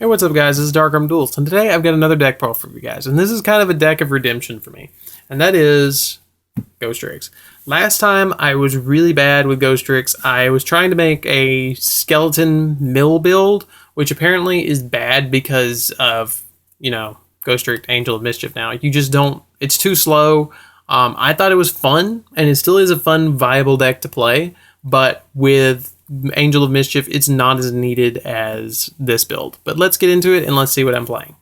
Hey, what's up, guys? This is Dark Arm Duels, and today I've got another deck pull for you guys, and this is kind of a deck of redemption for me, and that is Ghostricks. Last time I was really bad with Ghostricks. I was trying to make a skeleton mill build, which apparently is bad because of, Ghostrick Angel of Mischief now. You just don't, it's too slow. I thought it was fun, and it still is a fun, viable deck to play, but with Angel of Mischief, it's not as needed as this build. But let's get into it and let's see what I'm playing.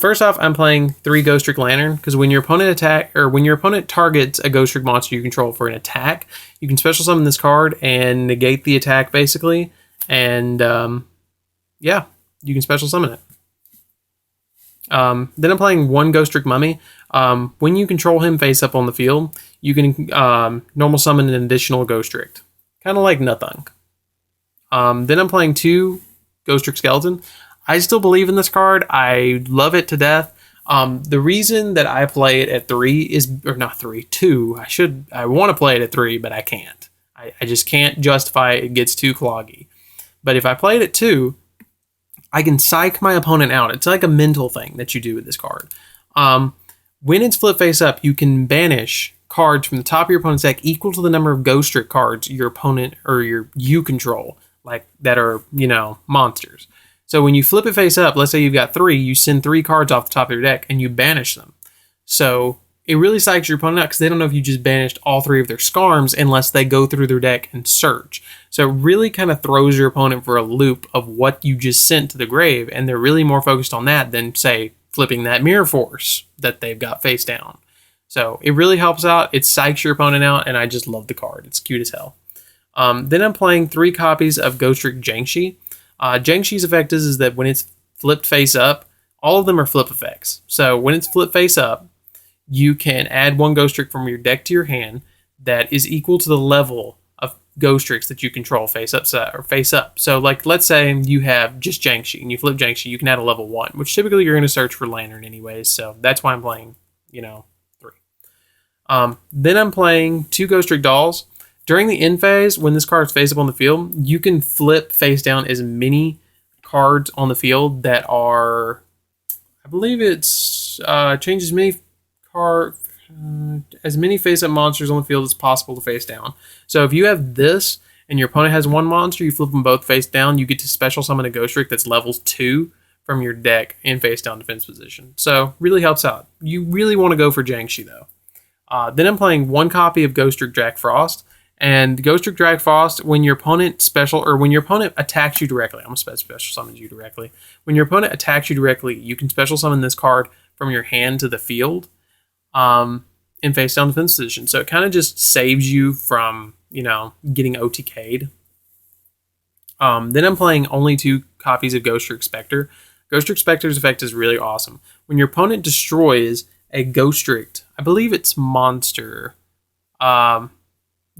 First off, I'm playing 3 Ghostrick Lantern because when your opponent targets a Ghostrick monster you control for an attack, you can special summon this card and negate the attack basically, and yeah, you can special summon it. Then I'm playing 1 Ghostrick Mummy. When you control him face up on the field, you can normal summon an additional Ghostrick. Kind of like nothing. Then I'm playing 2 Ghostrick Skeleton. I still believe in this card. I love it to death. The reason that I play it at 3 is, or not 3, 2. I want to play it at 3, but I can't. I just can't justify it. It gets too cloggy. But if I play it at 2, I can psych my opponent out. It's like a mental thing that you do with this card. When it's flip face up, you can banish cards from the top of your opponent's deck equal to the number of Ghostrick cards your opponent or you control, like that are, monsters. So when you flip it face up, let's say you've got 3, you send 3 cards off the top of your deck and you banish them. So it really psychs your opponent out because they don't know if you just banished all 3 of their Skarms unless they go through their deck and search. So it really kind of throws your opponent for a loop of what you just sent to the grave, and they're really more focused on that than, say, flipping that Mirror Force that they've got face down. So it really helps out. It psychs your opponent out, and I just love the card. It's cute as hell. Then I'm playing 3 copies of Ghostrick Jiangshi. Jiangshi's effect is that when it's flipped face up, all of them are flip effects. So when it's flipped face up, you can add 1 Ghostrick from your deck to your hand that is equal to the level of Ghostricks that you control face up or face up. So like, let's say you have just Jiangshi and you flip Jiangshi, you can add a level 1, which typically you're going to search for Lantern anyways. So that's why I'm playing, 3. Then I'm playing 2 Ghostrick Dolls. During the end phase, when this card is face up on the field, you can flip face down as many cards on the field that are, I believe it's changes as many face up monsters on the field as possible to face down. So if you have this and your opponent has 1 monster, you flip them both face down, you get to special summon a Ghostrick that's level 2 from your deck in face down defense position. So really helps out. You really want to go for Jiangshi though. Then I'm playing 1 copy of Ghostrick Jack Frost. And Ghostrick Drag Frost, when your opponent attacks you directly, I'm going to special summon you directly. When your opponent attacks you directly, you can special summon this card from your hand to the field in face down defense position. So it kind of just saves you from, getting OTK'd. Then I'm playing only 2 copies of Ghostrick Spectre. Ghostrick Spectre's effect is really awesome. When your opponent destroys a Ghostrick, I believe it's monster,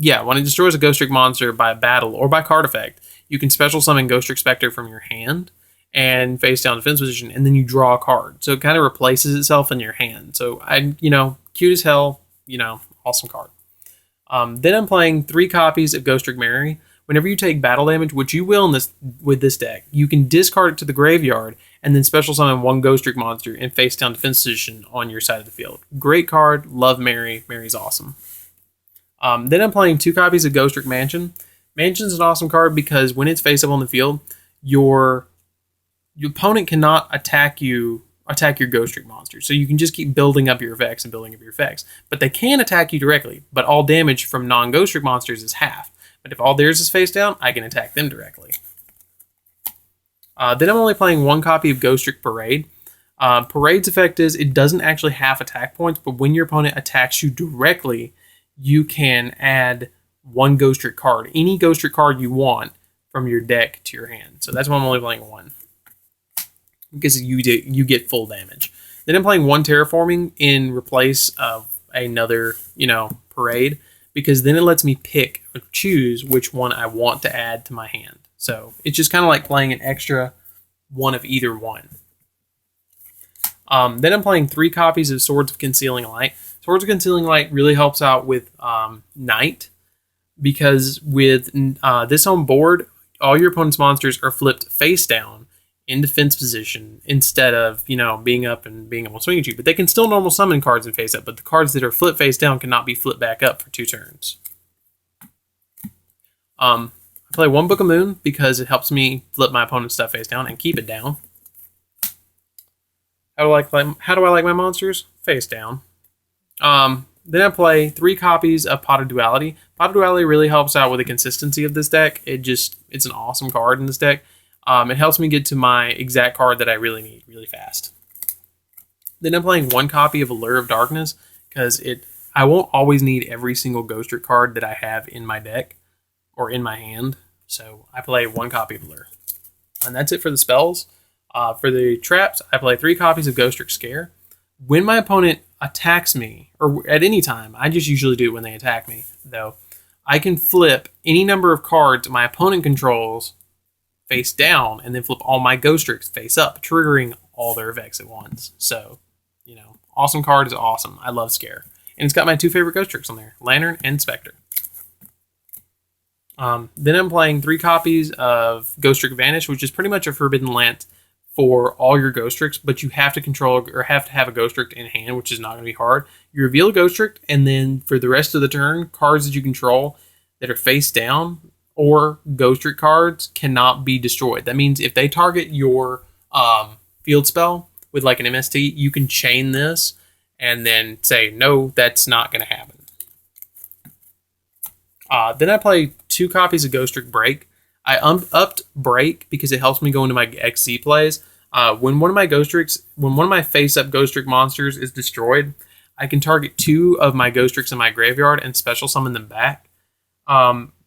when it destroys a Ghostrick monster by battle or by card effect, you can special summon Ghostrick Spectre from your hand and face down defense position, and then you draw a card. So it kind of replaces itself in your hand. So cute as hell, awesome card. Then I'm playing 3 copies of Ghostrick Mary. Whenever you take battle damage, which you will with this deck, you can discard it to the graveyard and then special summon 1 Ghostrick monster and face down defense position on your side of the field. Great card. Love Mary. Mary's awesome. Then I'm playing 2 copies of Ghostrick Mansion. Mansion's an awesome card because when it's face up on the field, your opponent cannot attack your Ghostrick monster. So you can just keep building up your effects and building up your effects. But they can attack you directly, but all damage from non-Ghostrick monsters is half. But if all theirs is face down, I can attack them directly. Then I'm only playing 1 copy of Ghostrick Parade. Parade's effect is it doesn't actually have attack points, but when your opponent attacks you directly, you can add 1 Ghostrick card, any Ghostrick card you want from your deck to your hand. So that's why I'm only playing 1, because you get full damage. Then I'm playing 1 Terraforming in replace of another, Parade, because then it lets me pick or choose which one I want to add to my hand. So it's just kind of like playing an extra one of either one. Then I'm playing 3 copies of Swords of Concealing Light. Swords of Concealing Light really helps out with Night, because with this on board, all your opponent's monsters are flipped face down in defense position instead of, being up and being able to swing at you. But they can still normal summon cards and face up, but the cards that are flip face down cannot be flipped back up for 2 turns. I play 1 Book of Moon because it helps me flip my opponent's stuff face down and keep it down. How do I like my monsters? Face down. Then I play 3 copies of Pot of Duality. Pot of Duality really helps out with the consistency of this deck. It's an awesome card in this deck. It helps me get to my exact card that I really need really fast. Then I'm playing 1 copy of Allure of Darkness because I won't always need every single Ghostrick card that I have in my deck or in my hand. So I play 1 copy of Allure. And that's it for the spells. For the traps, I play 3 copies of Ghostrick Scare. When my opponent attacks me, or at any time, I just usually do it when they attack me, though, I can flip any number of cards my opponent controls face down and then flip all my Ghostricks face up, triggering all their effects at once. So, awesome card is awesome. I love Scare. And it's got my 2 favorite Ghostricks on there, Lantern and Spectre. Then I'm playing 3 copies of Ghostrick Vanish, which is pretty much a Forbidden Lance for all your Ghostricks, but you have to control or have to have a Ghostrick in hand, which is not going to be hard. You reveal a Ghostrick, and then for the rest of the turn, cards that you control that are face down or Ghostrick cards cannot be destroyed. That means if they target your field spell with like an MST, you can chain this and then say, no, that's not going to happen. Then I play 2 copies of Ghostrick Break. I upped Break because it helps me go into my XZ plays. When one of my face-up Ghostrick monsters is destroyed, I can target 2 of my Ghostricks in my graveyard and special summon them back,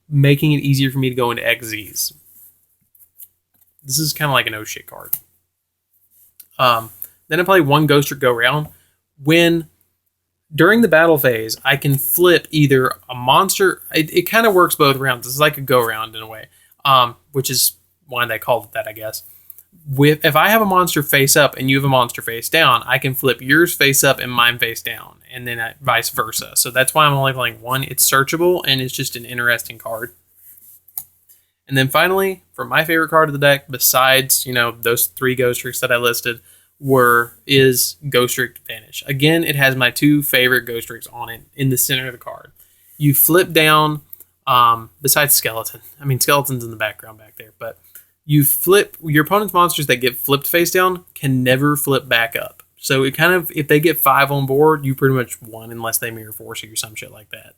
making it easier for me to go into XZs. This is kind of like an oh shit card. Then I play 1 Ghostrick Go Round. During the battle phase, I can flip either a monster. It kind of works both rounds. It's like a go round in a way, which is why they called it that, I guess. If I have a monster face up and you have a monster face down, I can flip yours face up and mine face down, and then vice versa. So that's why I'm only playing 1. It's searchable, and it's just an interesting card. And then finally, for my favorite card of the deck, besides those 3 Ghostricks that I listed, is Ghostrick Vanish. Again, it has my 2 favorite Ghostricks on it in the center of the card. You flip down, besides Skeleton. I mean, Skeleton's in the background back there, but you flip your opponent's monsters that get flipped face down can never flip back up. So it kind of, if they get 5 on board, you pretty much won unless they mirror force you or some shit like that.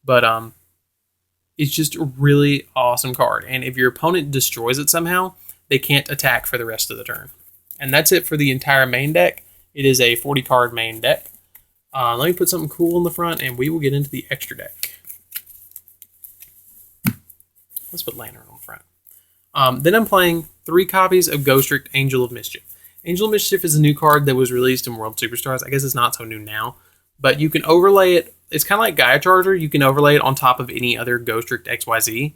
But it's just a really awesome card. And if your opponent destroys it somehow, they can't attack for the rest of the turn. And that's it for the entire main deck. It is a 40 card main deck. Let me put something cool in the front and we will get into the extra deck. Let's put Lantern on the front. Then I'm playing 3 copies of Ghostrick Angel of Mischief. Angel of Mischief is a new card that was released in World Superstars. I guess it's not so new now, but you can overlay it. It's kind of like Gaia Charger. You can overlay it on top of any other Ghostrick XYZ.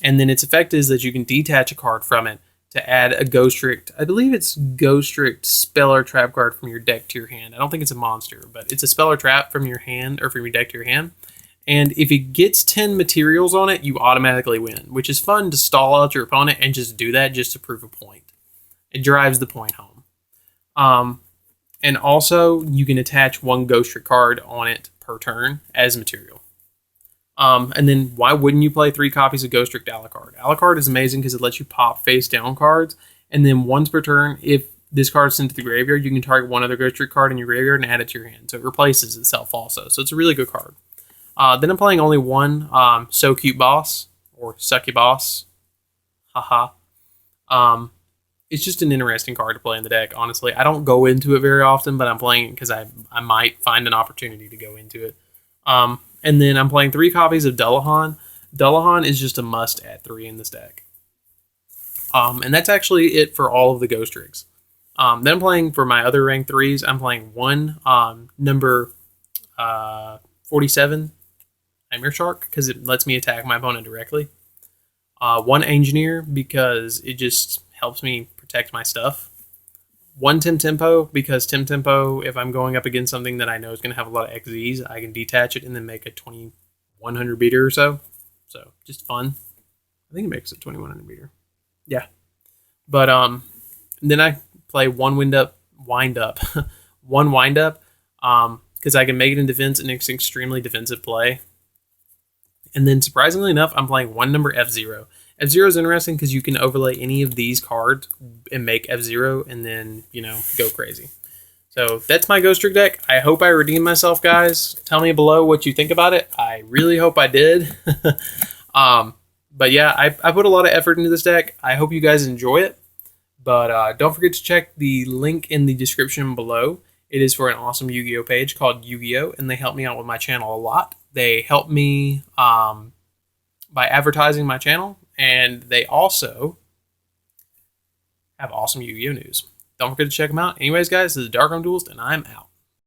And then its effect is that you can detach a card from it to add a Ghostrick. I believe it's Ghostrick spell or trap card from your deck to your hand. I don't think it's a monster, but it's a spell or trap from your hand or from your deck to your hand. And if it gets 10 materials on it, you automatically win, which is fun to stall out your opponent and just do that just to prove a point. It drives the point home. And also, you can attach 1 Ghostrick card on it per turn as material. And then why wouldn't you play 3 copies of Ghostrick Alucard? Alucard is amazing because it lets you pop face down cards. And then once per turn, if this card is sent to the graveyard, you can target 1 other Ghostrick card in your graveyard and add it to your hand. So it replaces itself also. So it's a really good card. Then I'm playing only 1 So Cute Boss, or Sucky Boss. Haha. It's just an interesting card to play in the deck, honestly. I don't go into it very often, but I'm playing it because I might find an opportunity to go into it. And then I'm playing 3 copies of Dullahan. Dullahan is just a must at 3 in this deck. And that's actually it for all of the Ghostricks. Then I'm playing, for my other rank 3s, I'm playing 1 number 47 Nightmare Shark because it lets me attack my opponent directly. 1 Engineer because it just helps me protect my stuff. 1 Tempo because Tempo, if I'm going up against something that I know is going to have a lot of XZs, I can detach it and then make a 2100 beater or so. So just fun. I think it makes a 2100 beater. Yeah. But And then I play one wind up, one wind up, because I can make it in defense, and it's an extremely defensive play. And then surprisingly enough, I'm playing one number F-Zero. F-Zero is interesting because you can overlay any of these cards and make F-Zero, and then, you know, go crazy. So that's my Ghostrick deck. I hope I redeemed myself, guys. Tell me below what you think about it. I really hope I did. But yeah, I put a lot of effort into this deck. I hope you guys enjoy it. But don't forget to check the link in the description below. It is for an awesome Yu-Gi-Oh page called Yu-Gi-Oh, and they help me out with my channel a lot. They help me by advertising my channel, and they also have awesome Yu-Gi-Oh news. Don't forget to check them out. Anyways, guys, this is Dark Duelist, and I'm out.